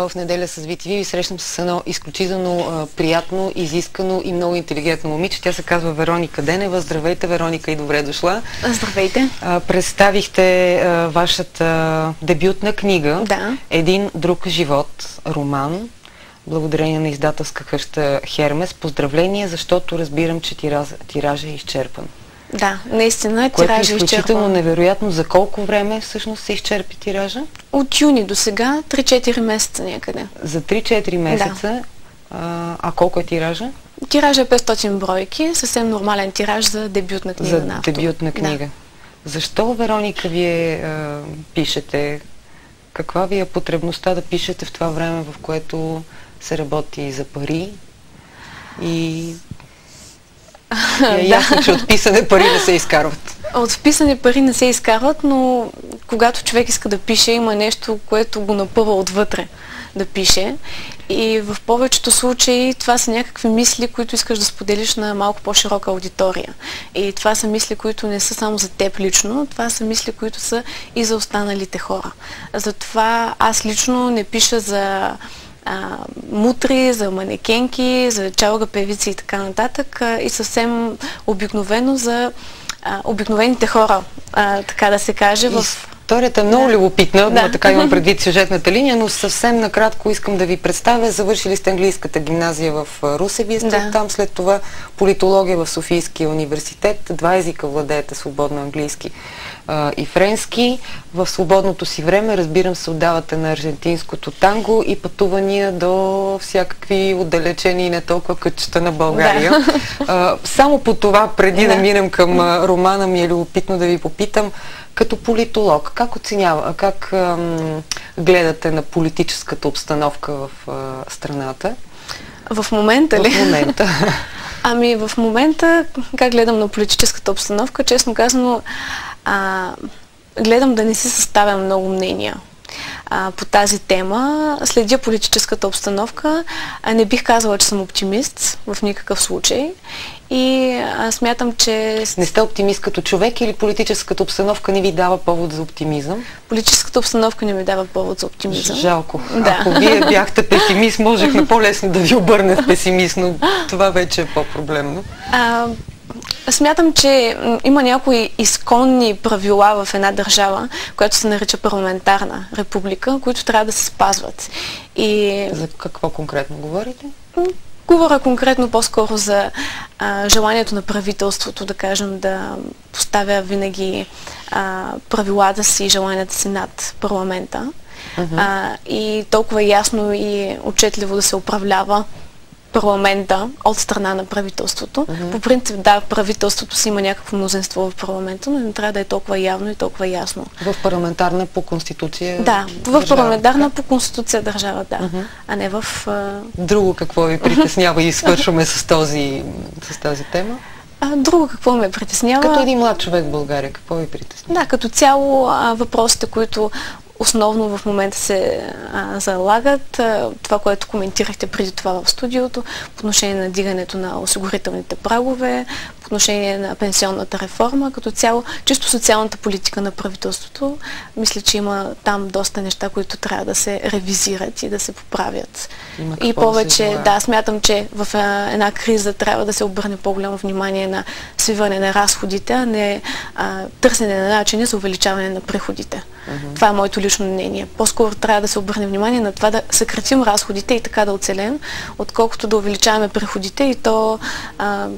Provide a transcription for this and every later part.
в неделя с VTV и срещам с едно изключително приятно, изискано и много интелигентно момиче. Тя се казва Вероника Денева. Здравейте, Вероника, и добре дошла. Здравейте. Представихте вашата дебютна книга, да. Един друг живот, роман, благодарение на издателска къща Хермес. Поздравления, защото разбирам, че тиража е изчерпан. Да, наистина тиража е изчерпан. Което е изключително невероятно. За колко време всъщност се изчерпи тиража? От юни до сега, 3-4 месеца някъде. За 3-4 месеца? Да. А колко е тиража? Тиража е 500 бройки, съвсем нормален тираж за дебютна книга на автор. За дебютна книга. Да. Защо, Вероника, вие пишете? Каква ви е потребността да пишете в това време, в което се работи за пари и е ясно, че от писане пари не се изкарват? От писане пари не се изкарват, но когато човек иска да пише, има нещо, което го напъва отвътре да пише. И в повечето случаи това са някакви мисли, които искаш да споделиш на малко по-широка аудитория. И това са мисли, които не са само за теб лично, това са мисли, които са и за останалите хора. Затова аз лично не пиша за мутри, за манекенки, за чалга певици и така нататък, и съвсем обикновено за обикновените хора, така да се каже. Историята е много любопитна, но така имам предвид сюжетната линия, но съвсем накратко искам да ви представя. Завършили сте английската гимназия в Русе, вие сте там, след това политология в Софийския университет, 2 езика владеете свободно, английски и френски. В свободното си време, разбирам, се отдавате на аржентинското танго и пътувания до всякакви отдалечени и не толкова кътчета на България. Само по това, преди да минем към романа, ми е любопитно да ви попитам, като политолог, как гледате на политическата обстановка в страната? В момента ли? В момента. Ами в момента, как гледам на политическата обстановка, честно казано, гледам да не си съставям много мнения по тази тема. Следя политическата обстановка. Не бих казала, че съм оптимист в никакъв случай. И смятам, че... Не сте оптимист като човек или политическата обстановка не ви дава повод за оптимизъм? Политическата обстановка не ми дава повод за оптимизъм. Жалко. Да. Ако вие бяхте песимист, можехме по-лесно да ви обърне в песимист, но това вече е по-проблемно. Смятам, че има някои изконни правила в една държава, която се нарича парламентарна република, които трябва да се спазват. И... За какво конкретно говорите? Говоря конкретно по-скоро за желанието на правителството, да кажем, да поставя винаги правилата си и желанията си над парламента. И толкова ясно и отчетливо да се управлява парламента от страна на правителството. По принцип, да, правителството си има някакво мнозинство в парламента, но не трябва да е толкова явно и толкова ясно. В парламентарна по конституция Да, в парламентарна по конституция държава, да. А не в... Друго какво ви притеснява и свършваме с тази тема? Друго какво ме притеснява? Като един млад човек в България, какво ви притеснява? Да, като цяло въпросите, които основно в момента се залагат, това, което коментирахте преди това в студиото, по отношение на дигането на осигурителните прагове, по отношение на пенсионната реформа, като цяло, чисто социалната политика на правителството, мисля, че има там доста неща, които трябва да се ревизират и да се поправят. И повече, да, смятам, че в една криза трябва да се обърне по-голямо внимание на свиване на разходите, а не търсене на начини за увеличаване на приходите. Това е моето лично мнение. По-скоро трябва да се обърне внимание на това да съкратим разходите и така да оцелем, отколкото да увеличаваме приходите и то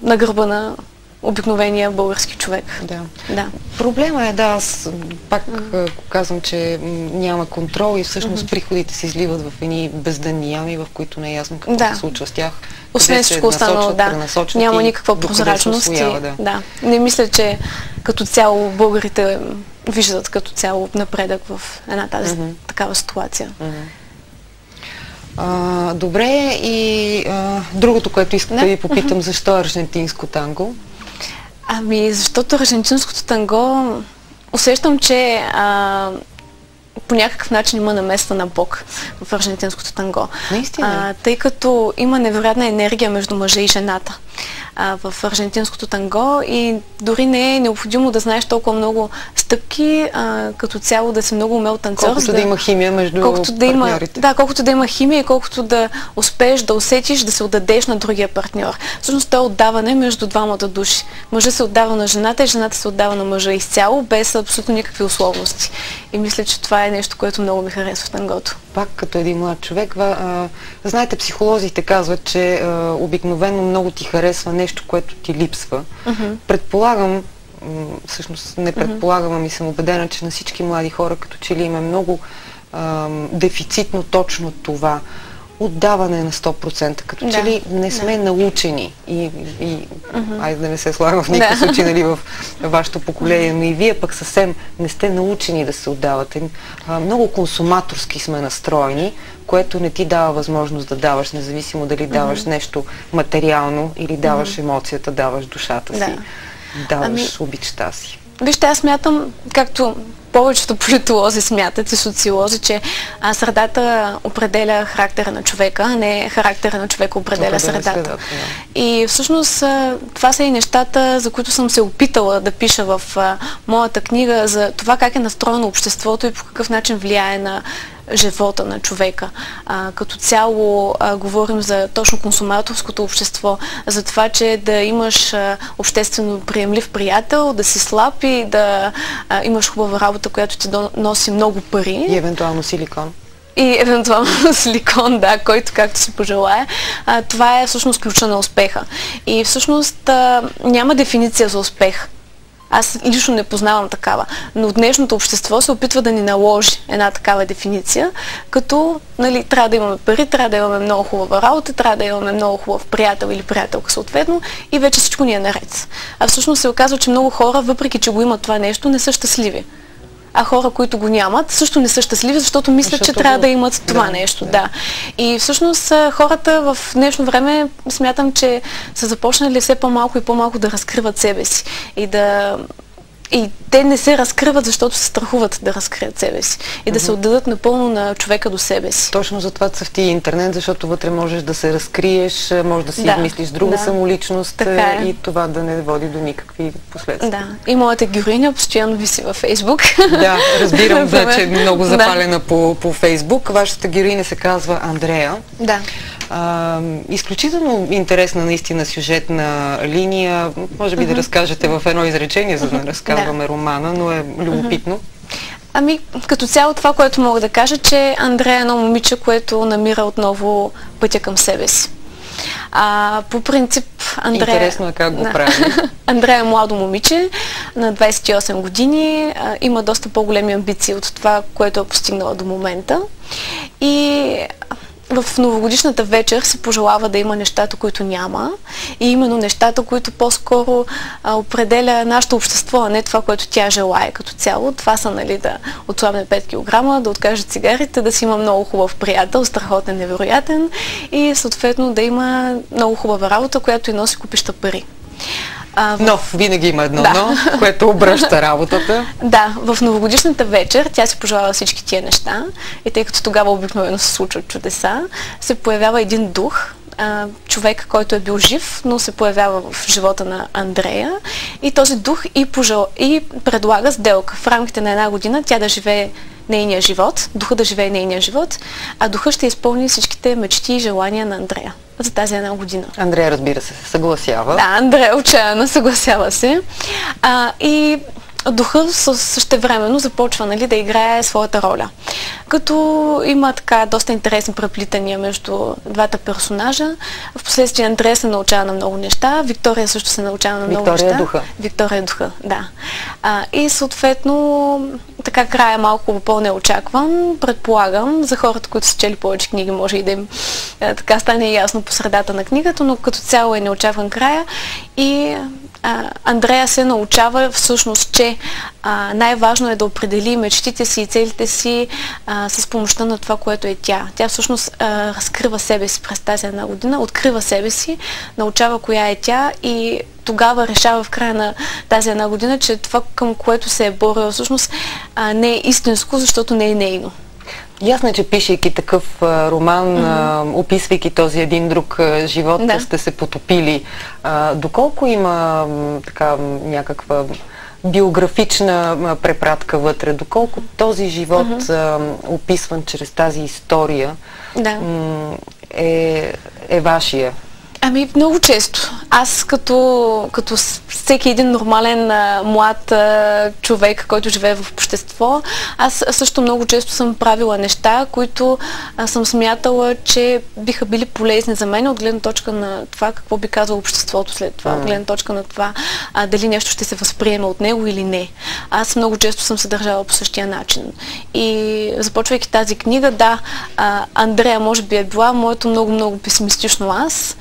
на гърба на обикновения български човек. Да. Проблема е, аз пак казвам, че няма контрол и всъщност приходите се изливат в едни бездънни ями, в които не е ясно какво се случва с тях. Освен всичко останало, няма никаква прозрачност. Не мисля, че като цяло българите виждат като цяло напредък в една такава ситуация. Добре, и другото, което искам да ви попитам, защо аржентинско танго? Ами, защото аржентинското танго усещам, че по някакъв начин има наместа на Бог в аржентинското танго. Наистина. Тъй като има невероятна енергия между мъжа и жената в аржентинското танго и дори не е необходимо да знаеш толкова много стъпки, като цяло да си много умел танцор. Колкото да има химия между партньорите. Да, колкото да има химия и колкото да успееш да усетиш, да се отдадеш на другия партньор. Всъщност това е отдаване между двамата души. Мъжът се отдава на жената и жената се отдава на мъжа изцяло, без абсолютно никакви условности. И мисля, че това е нещо, което много ми харесва в тангото. Пак като един млад човек, знаете, психолозите казват, че обикновено много ти харесва нещо, което ти липсва. Предполагам, всъщност не предполагам, ами съм убедена, че на всички млади хора като че ли има много дефицитно точно това. Отдаване на 100%, като че ли не сме научени айде да не се слагам в никакъв случай, нали, в вашето поколение, но и вие пък съвсем не сте научени да се отдавате. Много консуматорски сме настроени, което не ти дава възможност да даваш, независимо дали даваш нещо материално или даваш емоцията, даваш душата си, даваш обичта си. Вижте, аз смятам, както повечето политолози смятат и социолози, че средата определя характера на човека, а не характера на човека определя средата. И всъщност това са и нещата, за които съм се опитала да пиша в моята книга, за това как е настроено обществото и по какъв начин влияе на живота на човека. Като цяло говорим за точно консуматорското общество, за това, че да имаш обществено приемлив приятел, да си слаб и да имаш хубава работа, която ти носи много пари. И евентуално силикон. И евентуално силикон, да, който както си пожелае. Това е всъщност ключа на успеха. И всъщност няма дефиниция за успех. Аз лично не познавам такава, но днешното общество се опитва да ни наложи една такава дефиниция, като нали, трябва да имаме пари, трябва да имаме много хубава работа, трябва да имаме много хубав приятел или приятелка съответно и вече всичко ни е наред. А всъщност се оказва, че много хора, въпреки че го имат това нещо, не са щастливи. А хора, които го нямат, също не са щастливи, защото мислят, че трябва да имат това нещо. Да. И всъщност хората в днешно време смятам, че са започнали все по-малко и по-малко да разкриват себе си. И те не се разкриват, защото се страхуват да разкрият себе си и да се отдадат напълно на човека до себе си. Точно за това цъфти интернет, защото вътре можеш да се разкриеш, можеш да си измислиш друга самоличност и това да не води до никакви последствия. Да. И моята героиня постоянно виси във Фейсбук. Да, разбирам, че е много запалена по Фейсбук. Вашата героиня се казва Андрея. Да. Изключително интересна наистина сюжетна линия. Може би да разкажете в едно изречение, за да не разказваме романа, но е любопитно. Ами, като цяло това, което мога да кажа, че Андрея е едно момиче, което намира отново пътя към себе си. По принцип, Андрея... Интересно е как го прави. Андрея е младо момиче, на 28 години, има доста по-големи амбиции от това, което е постигнала до момента. И в новогодишната вечер се пожелава да има нещата, които няма и именно нещата, които по-скоро определя нашето общество, а не това, което тя желае като цяло. Това са, нали, да отслабне 5 кг, да откаже цигарите, да си има много хубав приятел, страхотен, невероятен и съответно да има много хубава работа, която и носи купища пари. Но винаги има едно но, което обръща работата. Да, в новогодишната вечер тя си пожелава всички тия неща и тъй като тогава обикновено се случват чудеса, се появява един дух, човек, който е бил жив, но се появява в живота на Андрея и този дух и предлага сделка. В рамките на една година тя да живее нейния живот, духа да живее нейния живот, а духа ще изпълни всичките мечти и желания на Андрея за тази една година. Андрея, разбира се, съгласява. Да, Андрея отчаяно съгласява се. И духа същевременно започва, нали, да играе своята роля. Като има така доста интересни преплитания между двата персонажа. Впоследствие Андрея се научава на много неща, Виктория също се научава на много неща. Виктория е духа, да. И съответно така края малко по-неочакван, предполагам, за хората, които са чели повече книги, може и да им така стане ясно по средата на книгата, но като цяло е неочакван края и Андрея се научава всъщност, че най-важно е да определи мечтите си и целите си с помощта на това, което е тя. Тя всъщност разкрива себе си през тази една година, открива себе си, научава коя е тя и тогава решава в края на тази една година, че това, към което се е борила всъщност не е истинско, защото не е нейно. Ясно е, че пишейки такъв роман, описвайки този един друг живот, сте се потопили. Доколко има така някаква биографична препратка вътре? Доколко този живот, описван чрез тази история, е вашия? Ами много често. Аз като всеки един нормален млад човек, който живее в общество, аз също много често съм правила неща, които съм смятала, че биха били полезни за мен от гледна точка на това какво би казало обществото след това, от гледна точка на това дали нещо ще се възприеме от него или не. Аз много често съм се държала по същия начин. И започвайки тази книга, Андрея може би е била моето много песимистично аз,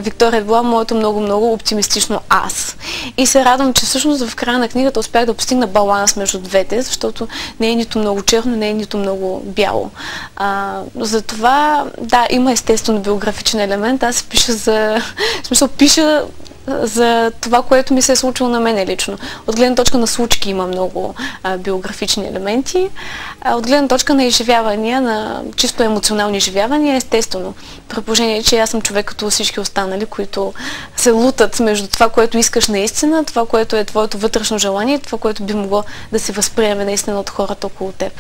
Виктория е била моето много оптимистично аз. И се радвам, че всъщност в края на книгата успях да постигна баланс между двете, защото не е нито много черно, не е нито много бяло. Затова, има естествено биографичен елемент. Аз пиша за това, което ми се е случило на мене лично. От гледна точка на случки има много биографични елементи. От гледна точка на изживявания, на чисто емоционални изживявания, естествено. При положение, че аз съм човек като всички останали, които се лутат между това, което искаш наистина, това, което е твоето вътрешно желание и това, което би могло да се възприеме наистина от хората около теб.